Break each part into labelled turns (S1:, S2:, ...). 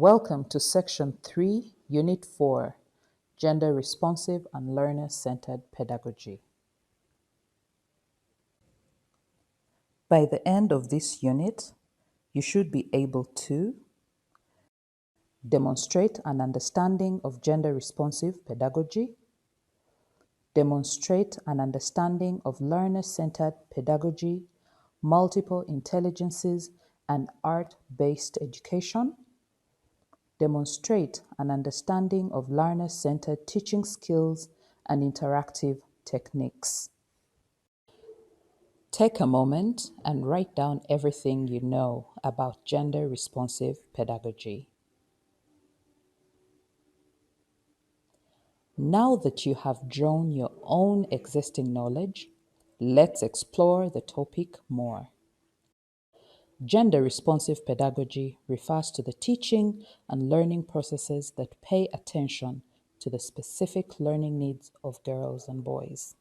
S1: Welcome to Section 3, Unit 4, Gender Responsive and Learner-Centred Pedagogy. By the end of this unit, you should be able to demonstrate an understanding of gender-responsive pedagogy, demonstrate an understanding of learner-centered pedagogy, multiple intelligences, and art-based education, demonstrate an understanding of learner-centered teaching skills and interactive techniques. Take a moment and write down everything you know about gender-responsive pedagogy. Now that you have drawn your own existing knowledge, let's explore the topic more. Gender-responsive pedagogy refers to the teaching and learning processes that pay attention to the specific learning needs of girls and boys.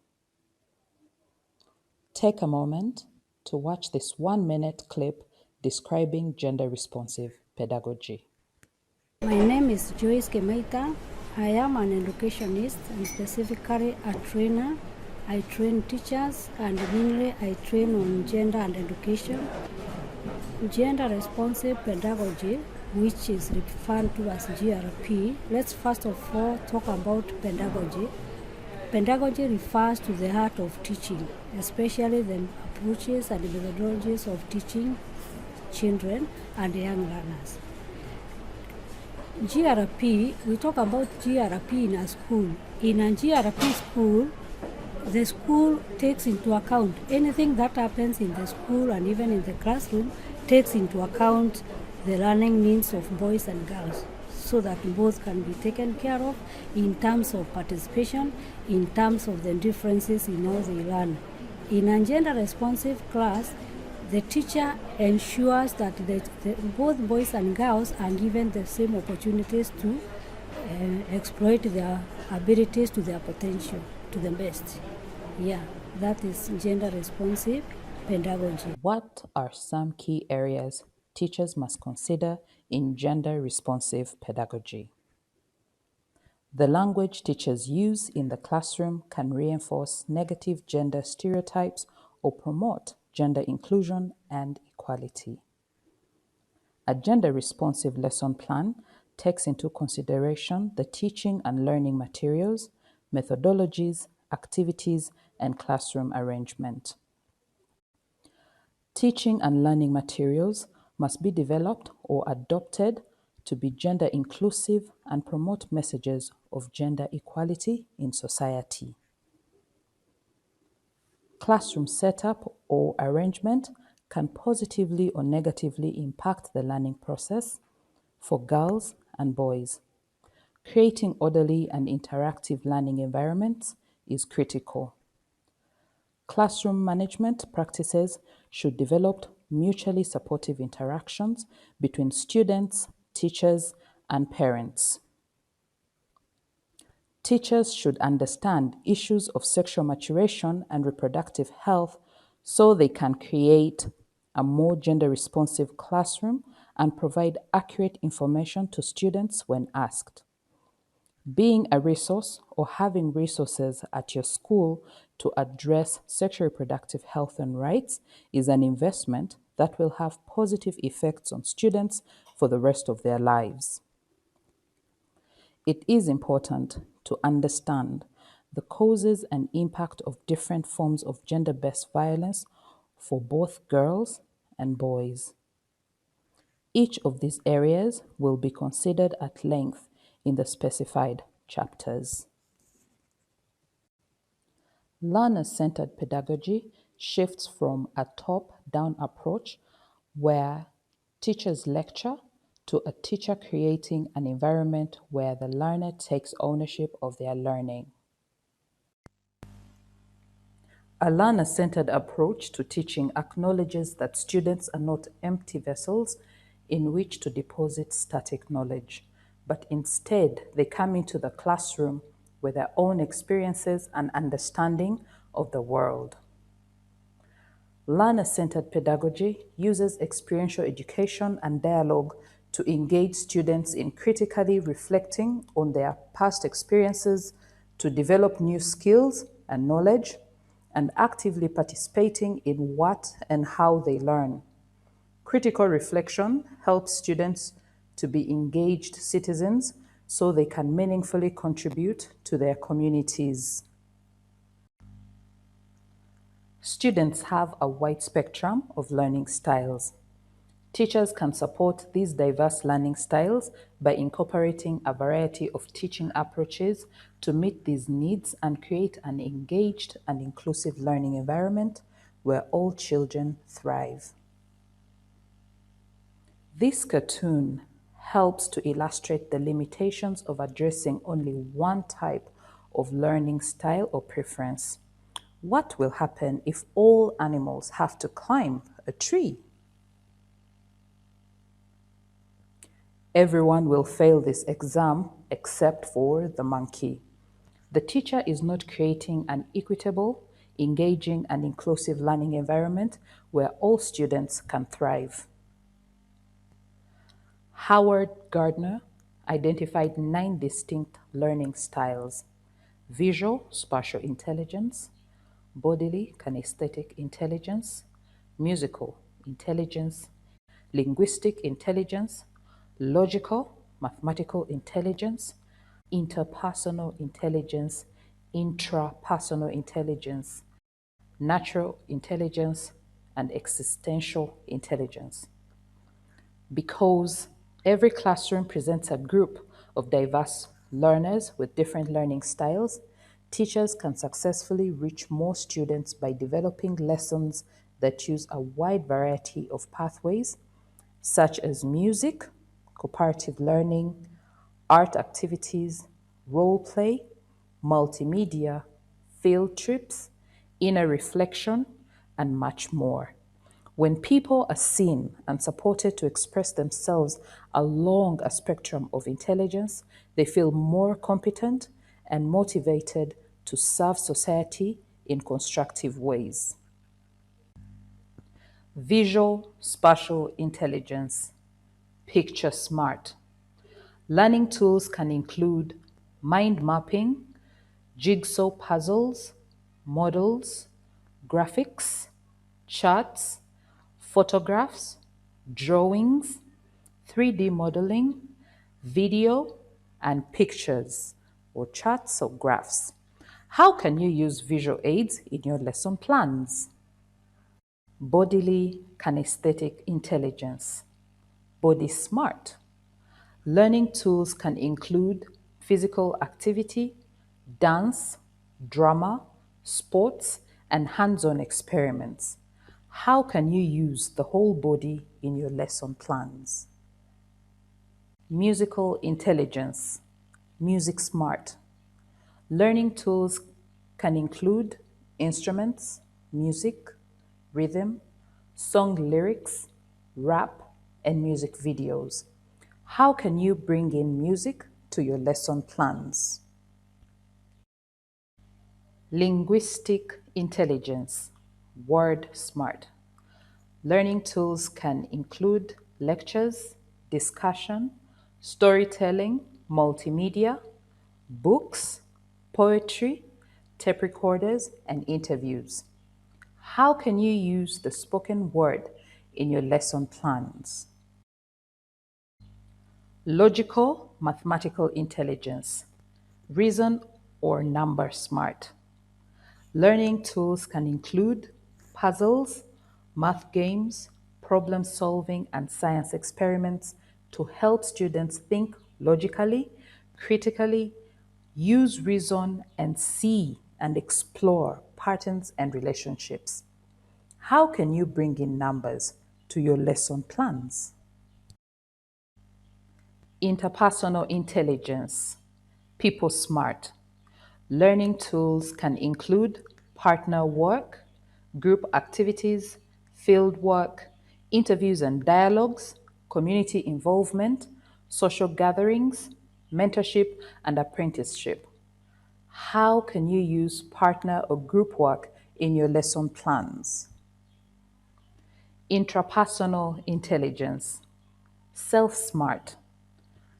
S1: Take a moment to watch this 1-minute clip describing gender-responsive pedagogy.
S2: My name is Joyce Kemaita. I am an educationist and specifically a trainer. I train teachers and mainly I train on gender and education. Gender responsive pedagogy, which is referred to as GRP. Let's first of all talk about pedagogy. Pedagogy refers to the art of teaching, especially the approaches and methodologies of teaching children and young learners. GRP, we talk about GRP in a school. In a GRP school, the school takes into account anything that happens in the school and even in the classroom, takes into account the learning needs of boys and girls so that both can be taken care of in terms of participation, in terms of the differences in how they learn. In a gender-responsive class, the teacher ensures that both boys and girls are given the same opportunities to exploit their abilities to their potential, to the best. Yeah, that is gender-responsive pedagogy.
S1: What are some key areas teachers must consider in gender-responsive pedagogy? The language teachers use in the classroom can reinforce negative gender stereotypes or promote gender inclusion and equality. A gender-responsive lesson plan takes into consideration the teaching and learning materials, methodologies, activities, and classroom arrangement. Teaching and learning materials must be developed or adopted to be gender inclusive and promote messages of gender equality in society. Classroom setup or arrangement can positively or negatively impact the learning process for girls and boys. Creating orderly and interactive learning environments is critical. Classroom management practices should develop mutually supportive interactions between students, teachers, and parents. Teachers should understand issues of sexual maturation and reproductive health so they can create a more gender-responsive classroom and provide accurate information to students when asked. Being a resource or having resources at your school to address sexual reproductive health and rights is an investment that will have positive effects on students for the rest of their lives. It is important to understand the causes and impact of different forms of gender-based violence for both girls and boys. Each of these areas will be considered at length in the specified chapters. Learner-centered pedagogy shifts from a top-down approach where teachers lecture to a teacher creating an environment where the learner takes ownership of their learning. A learner-centered approach to teaching acknowledges that students are not empty vessels in which to deposit static knowledge, but instead they come into the classroom with their own experiences and understanding of the world. Learner-centered pedagogy uses experiential education and dialogue to engage students in critically reflecting on their past experiences, to develop new skills and knowledge, and actively participating in what and how they learn. Critical reflection helps students to be engaged citizens so they can meaningfully contribute to their communities. Students have a wide spectrum of learning styles. Teachers can support these diverse learning styles by incorporating a variety of teaching approaches to meet these needs and create an engaged and inclusive learning environment where all children thrive. This cartoon helps to illustrate the limitations of addressing only one type of learning style or preference. What will happen if all animals have to climb a tree? Everyone will fail this exam except for the monkey. The teacher is not creating an equitable, engaging, and inclusive learning environment where all students can thrive. Howard Gardner identified 9 distinct learning styles: visual spatial intelligence, bodily kinesthetic intelligence, musical intelligence, linguistic intelligence, logical mathematical intelligence, interpersonal intelligence, intrapersonal intelligence, natural intelligence, and existential intelligence. Because every classroom presents a group of diverse learners with different learning styles, teachers can successfully reach more students by developing lessons that use a wide variety of pathways, such as music, cooperative learning, art activities, role play, multimedia, field trips, inner reflection, and much more. When people are seen and supported to express themselves along a spectrum of intelligence, they feel more competent and motivated to serve society in constructive ways. Visual spatial intelligence, picture smart. Learning tools can include mind mapping, jigsaw puzzles, models, graphics, charts, photographs, drawings, 3D modeling, video, and pictures or charts or graphs. How can you use visual aids in your lesson plans? Bodily kinesthetic intelligence, body smart. Learning tools can include physical activity, dance, drama, sports, and hands-on experiments. How can you use the whole body in your lesson plans? Musical intelligence, music smart. Learning tools can include instruments, music, rhythm, song lyrics, rap, and music videos. How can you bring in music to your lesson plans? Linguistic intelligence, word smart. Learning tools can include lectures, discussion, storytelling, multimedia, books, poetry, tape recorders, and interviews. How can you use the spoken word in your lesson plans? Logical mathematical intelligence, reason or number smart. Learning tools can include puzzles, math games, problem solving, and science experiments to help students think logically, critically, use reason, and see and explore patterns and relationships. How can you bring in numbers to your lesson plans? Interpersonal intelligence, people smart. Learning tools can include partner work, group activities, field work, interviews and dialogues, community involvement, social gatherings, mentorship, and apprenticeship. How can you use partner or group work in your lesson plans? Intrapersonal intelligence, Self-smart.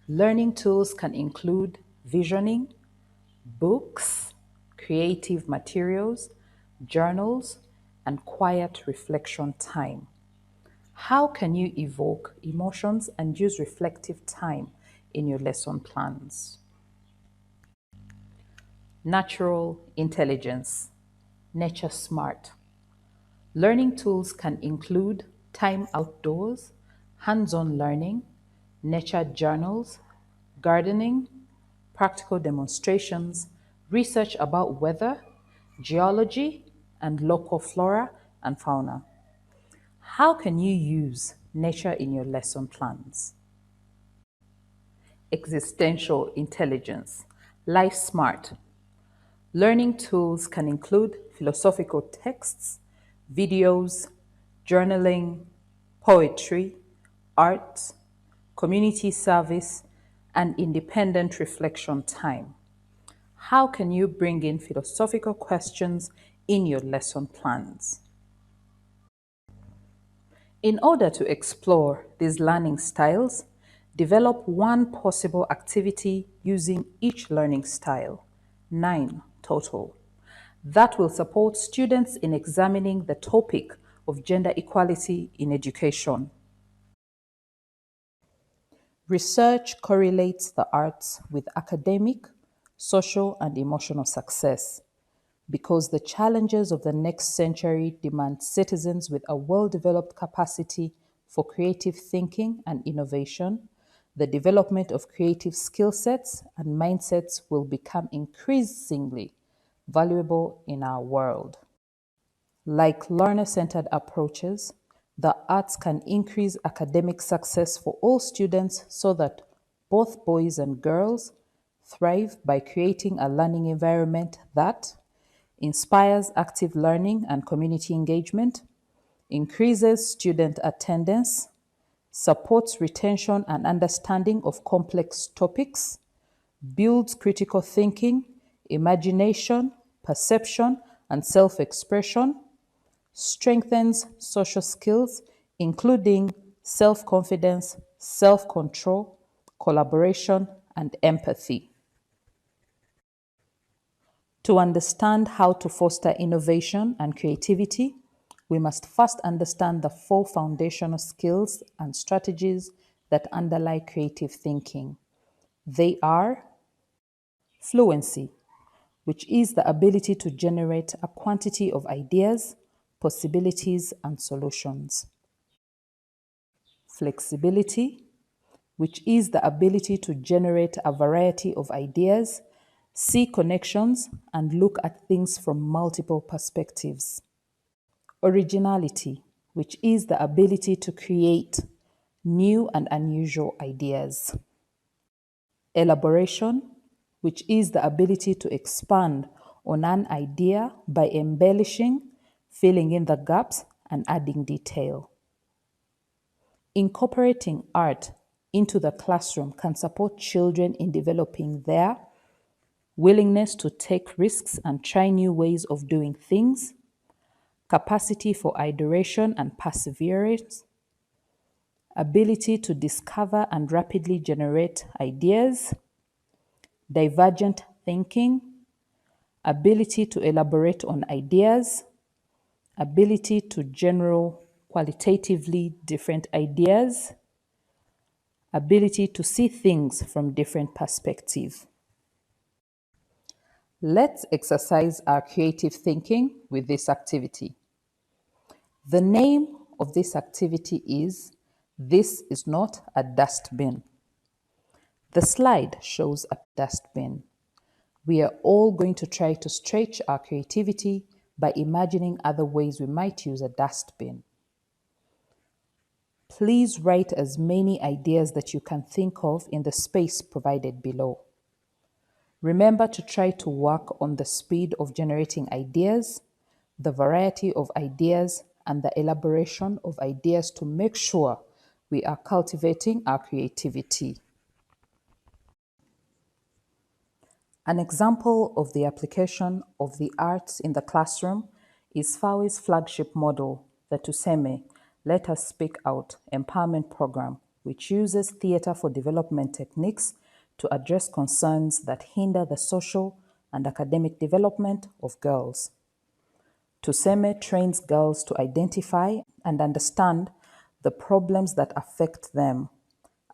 S1: Learning tools can include visioning, books, creative materials, journals, and quiet reflection time. How can you evoke emotions and use reflective time in your lesson plans? Natural intelligence, nature smart. Learning tools can include time outdoors, hands-on learning, nature journals, gardening, practical demonstrations, research about weather, geology, and local flora and fauna. How can you use nature in your lesson plans? Existential intelligence, life smart. Learning tools can include philosophical texts, videos, journaling, poetry, art, community service, and independent reflection time. How can you bring in philosophical questions in your lesson plans? In order to explore these learning styles, develop one possible activity using each learning style, 9 total. That will support students in examining the topic of gender equality in education. Research correlates the arts with academic, social, and emotional success because the challenges of the next century demand citizens with a well-developed capacity for creative thinking and innovation. The development of creative skill sets and mindsets will become increasingly valuable in our world. Like learner-centered approaches, the arts can increase academic success for all students so that both boys and girls thrive by creating a learning environment that inspires active learning and community engagement, increases student attendance, supports retention and understanding of complex topics, builds critical thinking, imagination, perception, and self-expression, strengthens social skills, including self-confidence, self-control, collaboration, and empathy. To understand how to foster innovation and creativity, we must first understand the 4 foundational skills and strategies that underlie creative thinking. They are fluency, which is the ability to generate a quantity of ideas, possibilities, and solutions. Flexibility, which is the ability to generate a variety of ideas, see connections, and look at things from multiple perspectives. Originality, which is the ability to create new and unusual ideas. Elaboration, which is the ability to expand on an idea by embellishing, filling in the gaps, and adding detail. Incorporating art into the classroom can support children in developing their willingness to take risks and try new ways of doing things, capacity for iteration and perseverance, ability to discover and rapidly generate ideas, divergent thinking, ability to elaborate on ideas, ability to generate qualitatively different ideas, ability to see things from different perspectives. Let's exercise our creative thinking with this activity. The name of this activity is This is Not a Dustbin. The slide shows a dustbin. We are all going to try to stretch our creativity by imagining other ways we might use a dustbin. Please write as many ideas that you can think of in the space provided below. Remember to try to work on the speed of generating ideas, the variety of ideas, and the elaboration of ideas to make sure we are cultivating our creativity. An example of the application of the arts in the classroom is FAWE's flagship model, the Tuseme, Let Us Speak Out empowerment program, which uses theatre for development techniques to address concerns that hinder the social and academic development of girls. Tuseme trains girls to identify and understand the problems that affect them,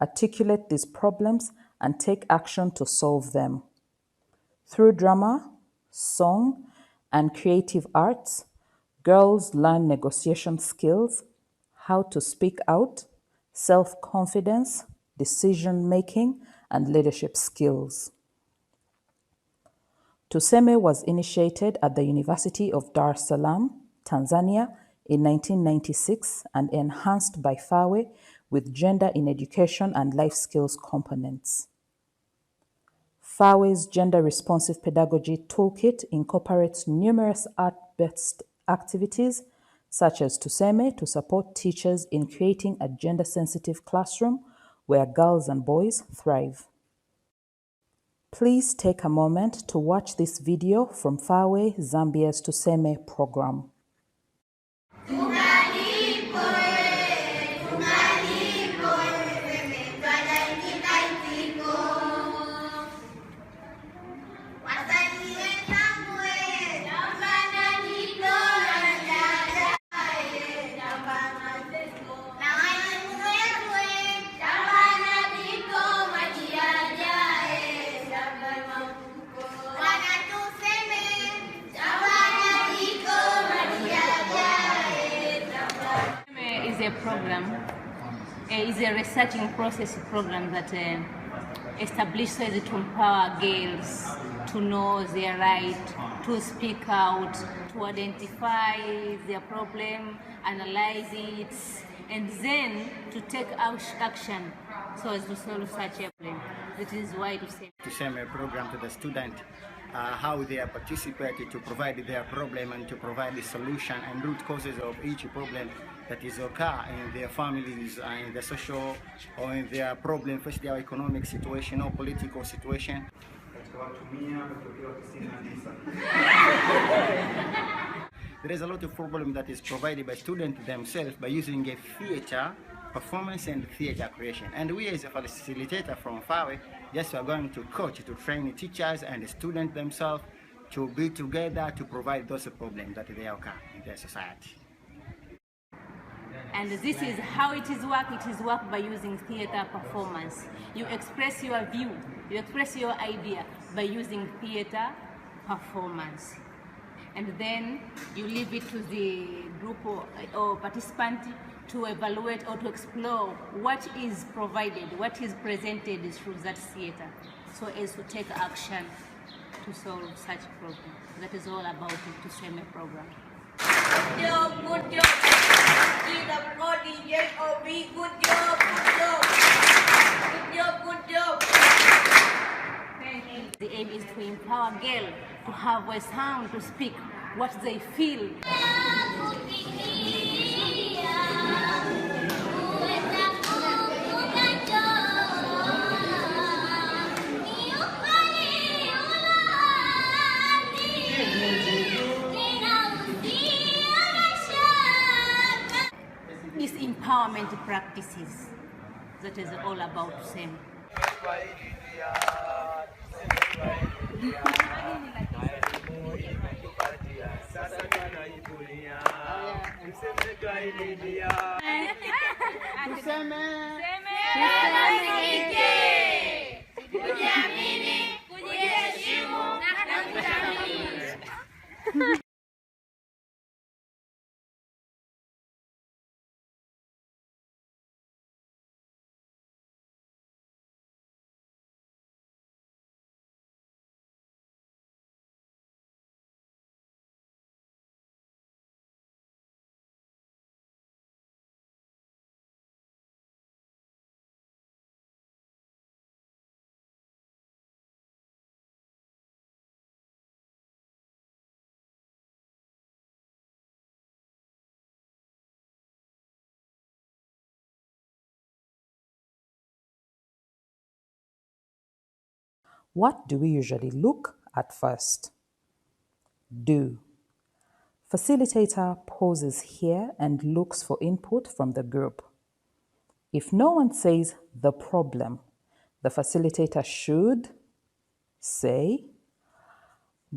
S1: articulate these problems, and take action to solve them. Through drama, song, and creative arts, girls learn negotiation skills, how to speak out, self-confidence, decision-making, and leadership skills. Tuseme was initiated at the University of Dar es Salaam, Tanzania, in 1996 and enhanced by FAWE with gender in education and life skills components. FAWE's gender-responsive pedagogy toolkit incorporates numerous art-based activities such as Tuseme to support teachers in creating a gender-sensitive classroom where girls and boys thrive. Please take a moment to watch this video from FAWE Zambia's Tuseme program.
S3: Is a program, is a researching process program that establishes to empower girls to know their right, to speak out, to identify their problem, analyze it, and then to take action so as to solve such a problem. That is why
S4: Tuseme program to the student, how they are participating to provide their problem and to provide the solution and root causes of each problem that is occur in their families, in the social or in their problem, first their economic situation or political situation. There is a lot of problem that is provided by students themselves by using a theater performance and theater creation. And we as a facilitator from FAWE, yes, we are going to coach, to train teachers and the students themselves to be together to provide those problems that they occur in their society.
S3: And this is how it is work. It is work by using theater performance. You express your view, you express your idea by using theater performance. And then you leave it to the group or participant to evaluate or to explore what is provided, what is presented through that theater, so as to take action to solve such problem. That is all about the Tuseme program.
S5: Good job, good job. Good job, good job. Good job, good job.
S3: Thank you. The aim is to empower girls to have a sound to speak what they feel. It's empowerment practices. That is all about Tuseme.
S1: What do we usually look at first? Do. Facilitator pauses here and looks for input from the group. If no one says the problem, the facilitator should say,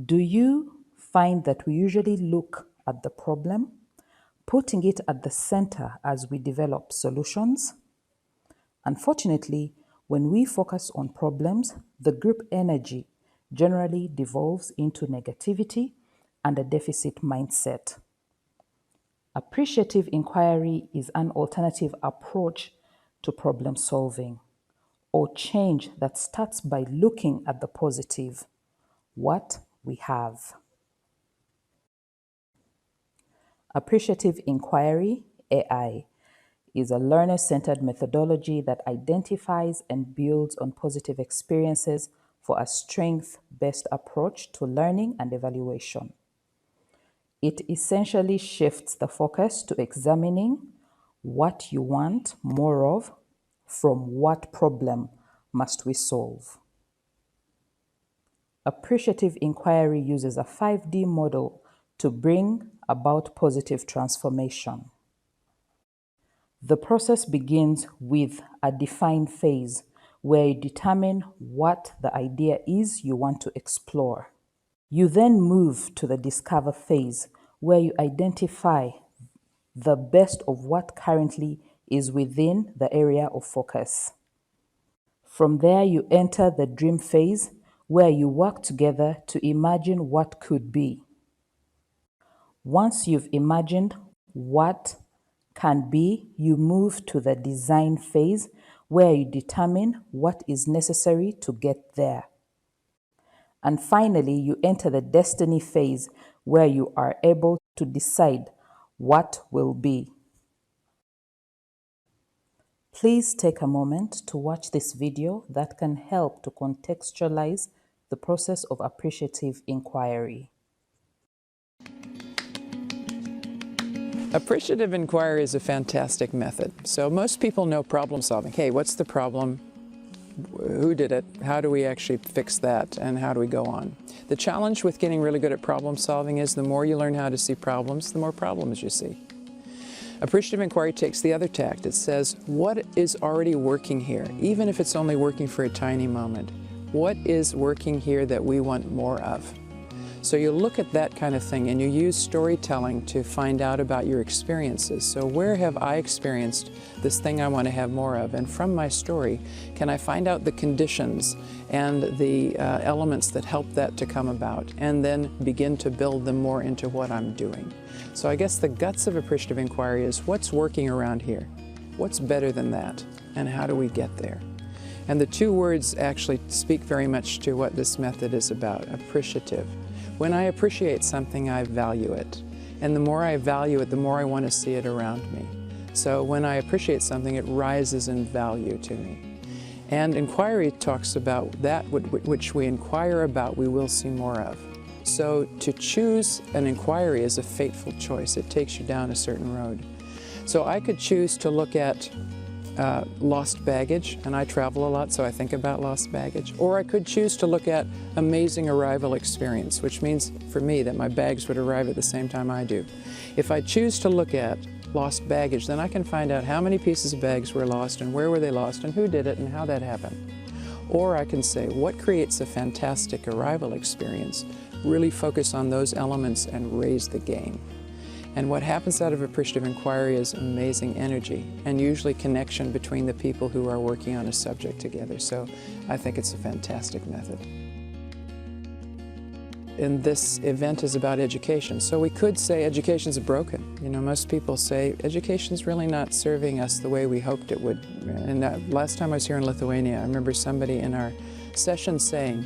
S1: do you find that we usually look at the problem, putting it at the center as we develop solutions? Unfortunately, when we focus on problems, the group energy generally devolves into negativity and a deficit mindset. Appreciative inquiry is an alternative approach to problem solving or change that starts by looking at the positive, what we have. Appreciative inquiry, AI, is a learner-centered methodology that identifies and builds on positive experiences for a strength-based approach to learning and evaluation. It essentially shifts the focus to examining what you want more of from what problem must we solve. Appreciative inquiry uses a 5D model to bring about positive transformation. The process begins with a define phase where you determine what the idea is you want to explore. You then move to the discover phase where you identify the best of what currently is within the area of focus. From there, you enter the dream phase where you work together to imagine what could be. Once you've imagined what can be, you move to the design phase where you determine what is necessary to get there. And finally, you enter the destiny phase where you are able to decide what will be. Please take a moment to watch this video that can help to contextualize the process of appreciative inquiry.
S6: Appreciative inquiry is a fantastic method. So most people know problem solving. Hey, what's the problem? Who did it? How do we actually fix that? And how do we go on? The challenge with getting really good at problem solving is the more you learn how to see problems, the more problems you see. Appreciative inquiry takes the other tact. It says, what is already working here, even if it's only working for a tiny moment? What is working here that we want more of? So you look at that kind of thing and you use storytelling to find out about your experiences. So where have I experienced this thing I want to have more of? And from my story, can I find out the conditions and the elements that help that to come about, and then begin to build them more into what I'm doing. So I guess the guts of appreciative inquiry is what's working around here? What's better than that? And how do we get there? And the two words actually speak very much to what this method is about, appreciative. When I appreciate something, I value it. And the more I value it, the more I want to see it around me. So when I appreciate something, it rises in value to me. And inquiry talks about that which we inquire about, we will see more of. So to choose an inquiry is a fateful choice. It takes you down a certain road. So I could choose to look at lost baggage, and I travel a lot, so I think about lost baggage. Or I could choose to look at amazing arrival experience, which means for me that my bags would arrive at the same time I do. If I choose to look at lost baggage, then I can find out how many pieces of bags were lost and where were they lost and who did it and how that happened. Or I can say, what creates a fantastic arrival experience? Really focus on those elements and raise the game. And what happens out of appreciative inquiry is amazing energy and usually connection between the people who are working on a subject together. So I think it's a fantastic method. And this event is about education. So we could say education's broken. You know, most people say education's really not serving us the way we hoped it would. And last time I was here in Lithuania, I remember somebody in our session saying,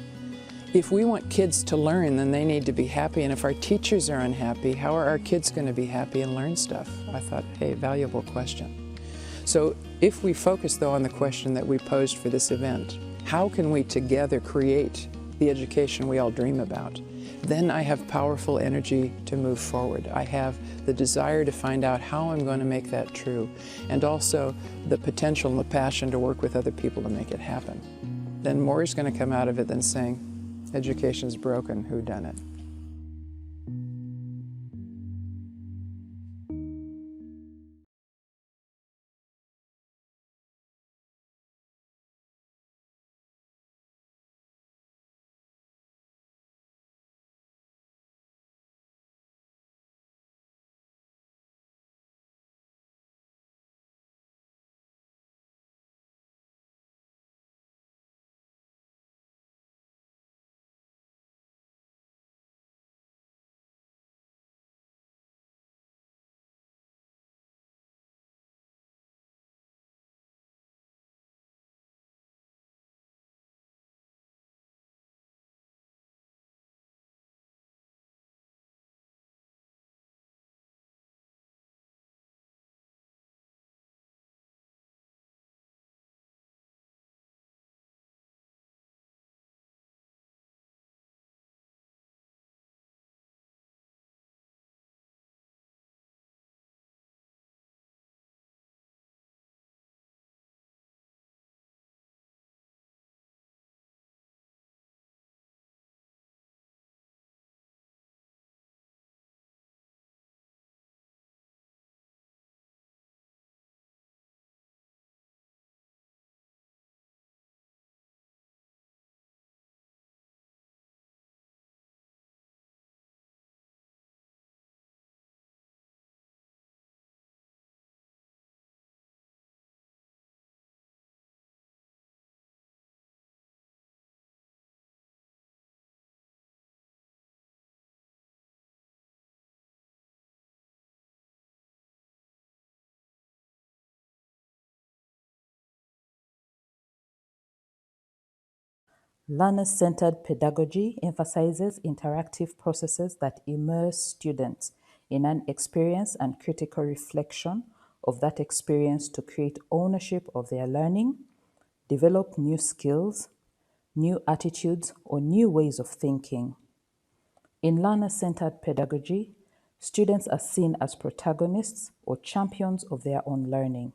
S6: if we want kids to learn, then they need to be happy, and if our teachers are unhappy, how are our kids going to be happy and learn stuff? I thought, hey, valuable question. So if we focus, though, on the question that we posed for this event, how can we together create the education we all dream about? Then I have powerful energy to move forward. I have the desire to find out how I'm going to make that true, and also the potential and the passion to work with other people to make it happen. Then more is going to come out of it than saying, education's broken, who done it?
S1: Learner-centered pedagogy emphasizes interactive processes that immerse students in an experience and critical reflection of that experience to create ownership of their learning, develop new skills, new attitudes, or new ways of thinking. In learner-centered pedagogy, students are seen as protagonists or champions of their own learning.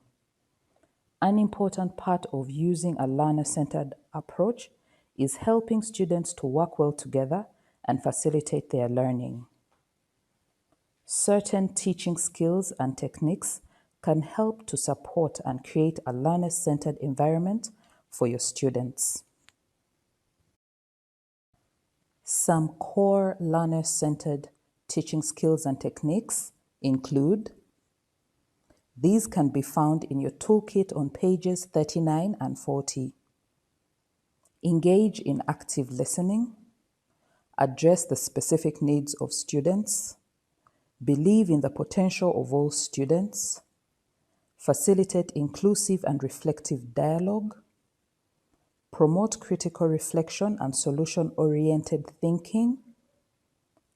S1: An important part of using a learner-centered approach is helping students to work well together and facilitate their learning. Certain teaching skills and techniques can help to support and create a learner-centered environment for your students. Some core learner-centered teaching skills and techniques include. These can be found in your toolkit on pages 39 and 40. Engage in active listening. Address the specific needs of students. Believe in the potential of all students. Facilitate inclusive and reflective dialogue. Promote critical reflection and solution-oriented thinking.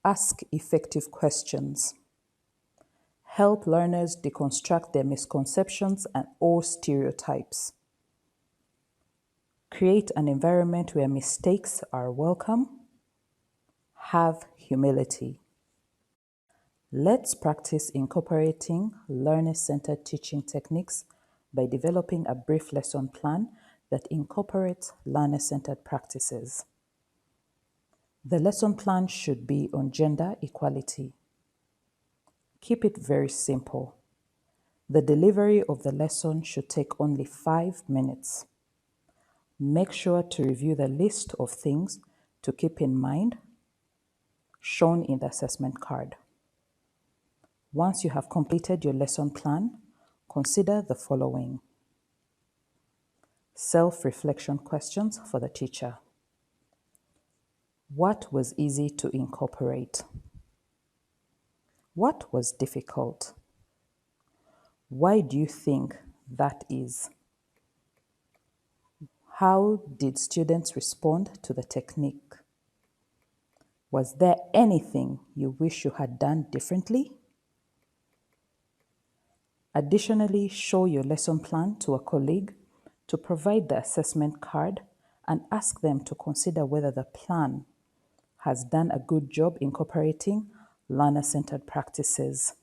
S1: Ask effective questions. Help learners deconstruct their misconceptions or stereotypes. Create an environment where mistakes are welcome. Have humility. Let's practice incorporating learner-centered teaching techniques by developing a brief lesson plan that incorporates learner-centered practices. The lesson plan should be on gender equality. Keep it very simple. The delivery of the lesson should take only 5 minutes. Make sure to review the list of things to keep in mind shown in the assessment card. Once you have completed your lesson plan, consider the following. Self-reflection questions for the teacher. What was easy to incorporate? What was difficult? Why do you think that is? How did students respond to the technique? Was there anything you wish you had done differently? Additionally, show your lesson plan to a colleague to provide the assessment card and ask them to consider whether the plan has done a good job incorporating learner-centered practices.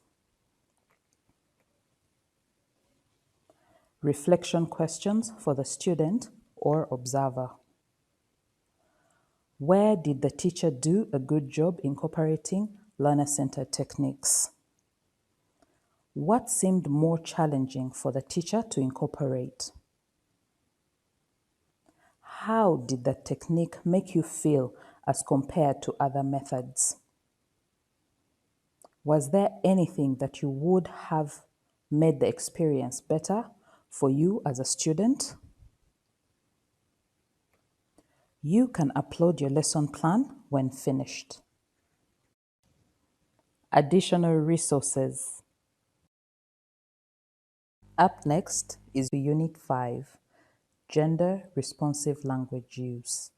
S1: Reflection questions for the student or observer. Where did the teacher do a good job incorporating learner-centered techniques? What seemed more challenging for the teacher to incorporate? How did the technique make you feel as compared to other methods? Was there anything that you would have made the experience better for you as a student? You can upload your lesson plan when finished. Additional resources. Up next is Unit 5, Gender Responsive Language Use.